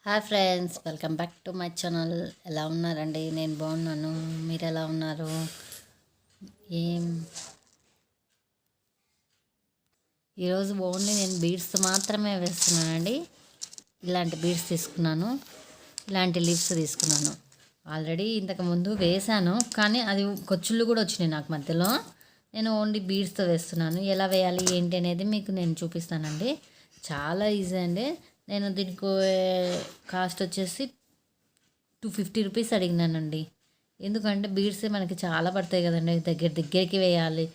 Hi friends, welcome back to my channel. ఎలా ఉన్నారండి? నేను బాగున్నాను. మీరు ఎలా ఉన్నారు? ఏం ఈరోజు ఓన్లీ నేను బీడ్స్ మాత్రమే వేస్తున్నానండి. ఇలాంటి బీడ్స్ తీసుకున్నాను, ఇలాంటి లిప్స్ తీసుకున్నాను. ఆల్రెడీ ఇంతకుముందు వేశాను, కానీ అది కొచ్చుళ్ళు కూడా వచ్చినాయి నాకు మధ్యలో. నేను ఓన్లీ బీడ్స్తో వేస్తున్నాను. ఎలా వేయాలి ఏంటి అనేది మీకు నేను చూపిస్తానండి. చాలా ఈజీ అండి. నేను దీనికి కాస్ట్ వచ్చేసి 250 రూపీస్ అడిగినానండి. ఎందుకంటే బీడ్సే మనకి చాలా పడతాయి కదండి, దగ్గరికి వేయాలి.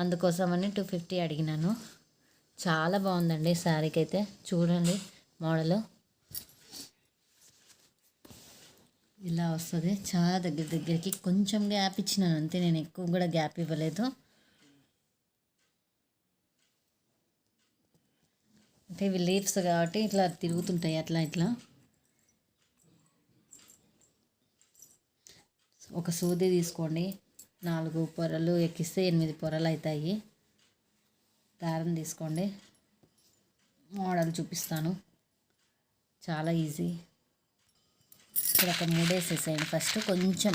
అందుకోసమని 250 అడిగినాను. చాలా బాగుందండి శారీకి అయితే. చూడండి మోడలు ఇలా వస్తుంది. చాలా దగ్గరికి కొంచెం గ్యాప్ ఇచ్చినాను అంతే, నేను ఎక్కువ కూడా గ్యాప్ ఇవ్వలేదు. అంటే ఇవి లీవ్స్ కాబట్టి ఇట్లా తిరుగుతుంటాయి, అట్లా ఇట్లా. ఒక సూది తీసుకోండి, 4 పొరలు ఎక్కిస్తే 8 పొరలు అవుతాయి. దారం తీసుకోండి. మోడల్ చూపిస్తాను, చాలా ఈజీ. ఇక్కడ ఒక 3 వేసేసేయండి. ఫస్ట్ కొంచెం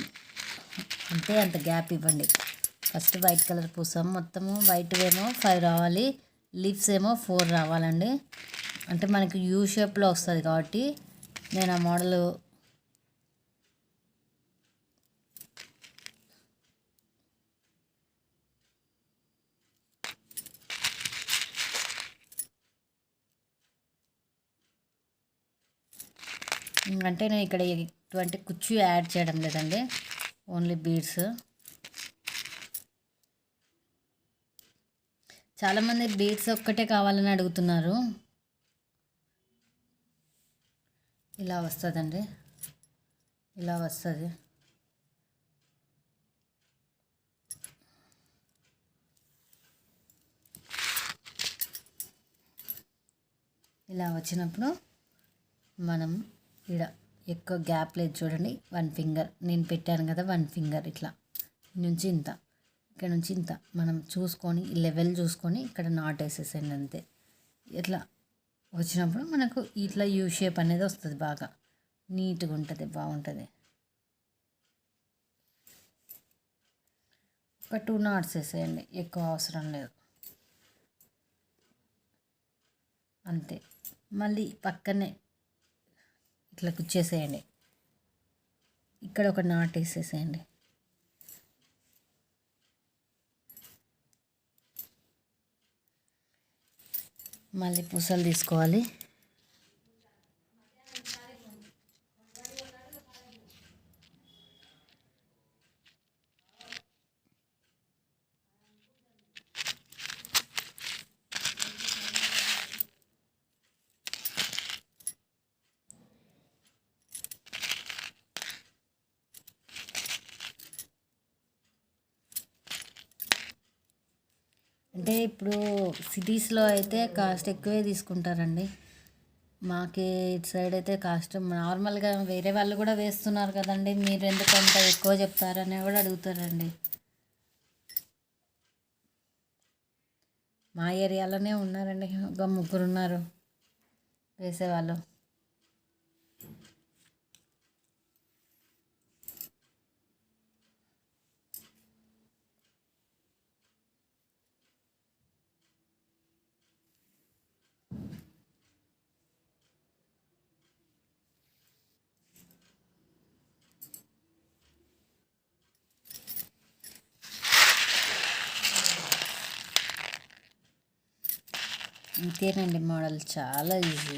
అంటే అంత గ్యాప్ ఇవ్వండి. ఫస్ట్ వైట్ కలర్ పూసాం, మొత్తము వైట్ ఏమో 5 రావాలి, లీవ్స్ ఏమో 4 రావాలండి. అంటే మనకి యూ షేప్లో వస్తుంది కాబట్టి నేను ఆ మోడల్ అంటే నేను ఇక్కడ ఎటువంటి కుచ్చు యాడ్ చేయడం లేదండి, ఓన్లీ బీడ్స్. చాలామంది బీడ్స్ ఒక్కటే కావాలని అడుగుతున్నారు. ఇలా వస్తుందండి, ఇలా వస్తుంది. ఇలా వచ్చినప్పుడు మనం ఇక్కడ ఎక్కువ గ్యాప్ లేదు చూడండి. 1 ఫింగర్ నేను పెట్టాను కదా, 1 ఫింగర్ ఇట్లా నుంచి ఇంత, ఇక్కడ నుంచి ఇంత మనం చూసుకొని లెవెల్ చూసుకొని ఇక్కడ నాట్ వేసేసేయండి అంతే. ఇట్లా వచ్చినప్పుడు మనకు ఇట్లా యూ షేప్ అనేది వస్తుంది, బాగా నీట్గా ఉంటుంది, బాగుంటుంది. ఒక 2 నాట్స్ వేసేయండి, ఎక్కువ అవసరం లేదు అంతే. మళ్ళీ పక్కనే ఇట్లా కుచ్చేసేయండి, ఇక్కడ ఒక నాట్ వేసేసేయండి. మళ్ళీ పూసలు తీసుకోవాలి. అంటే ఇప్పుడు సిటీస్లో అయితే కాస్ట్ ఎక్కువే తీసుకుంటారండి. మాకి ఇటు సైడ్ అయితే కాస్ట్ నార్మల్గా వేరే వాళ్ళు కూడా వేస్తున్నారు కదండి, మీరు ఎందుకు అంత ఎక్కువ చెప్తారని కూడా అడుగుతారండి. మా ఏరియాలోనే ఉన్నారండి, ఒక 3 ఉన్నారు వేసేవాళ్ళు. ఇంతేనండి, మోడల్ చాలా ఈజీ.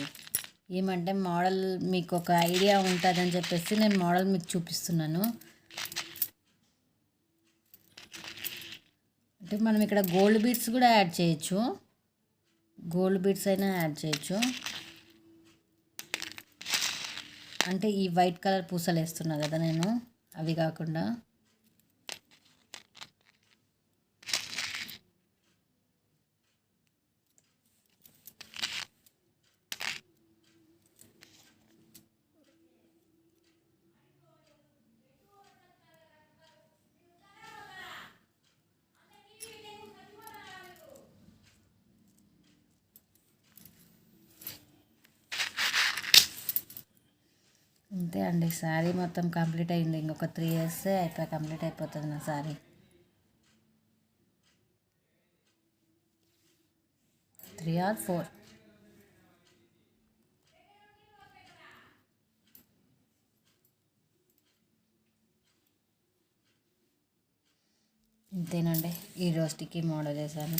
ఏమంటే మోడల్ మీకు ఒక ఐడియా ఉంటుందని చెప్పేసి నేను మోడల్ మీకు చూపిస్తున్నాను. అంటే మనం ఇక్కడ గోల్డ్ బీడ్స్ కూడా యాడ్ చేయొచ్చు, గోల్డ్ బీడ్స్ అయినా యాడ్ చేయొచ్చు. అంటే ఈ వైట్ కలర్ పూసలు వేస్తున్నా కదా నేను, అవి కాకుండా అంతే అండి, శారీ మొత్తం కంప్లీట్ అయింది. ఇంకొక 3 ఇయర్స్ కంప్లీట్ అయిపోతుంది నా శారీ. 3 or 4. ఇంతేనండి, ఈ రోస్టికి మోడల్ వేసాను.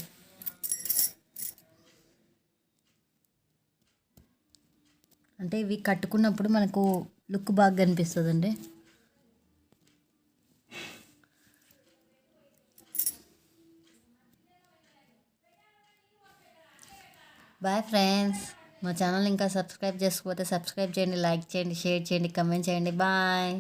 అంటే ఇవి కట్టుకున్నప్పుడు మనకు లుక్ బాగా కనిపిస్తుందండి. బాయ్ ఫ్రెండ్స్, మా ఛానల్ ఇంకా సబ్స్క్రైబ్ చేసుకోకపోతే సబ్స్క్రైబ్ చేయండి, లైక్ చేయండి, షేర్ చేయండి, కమెంట్ చేయండి. బాయ్.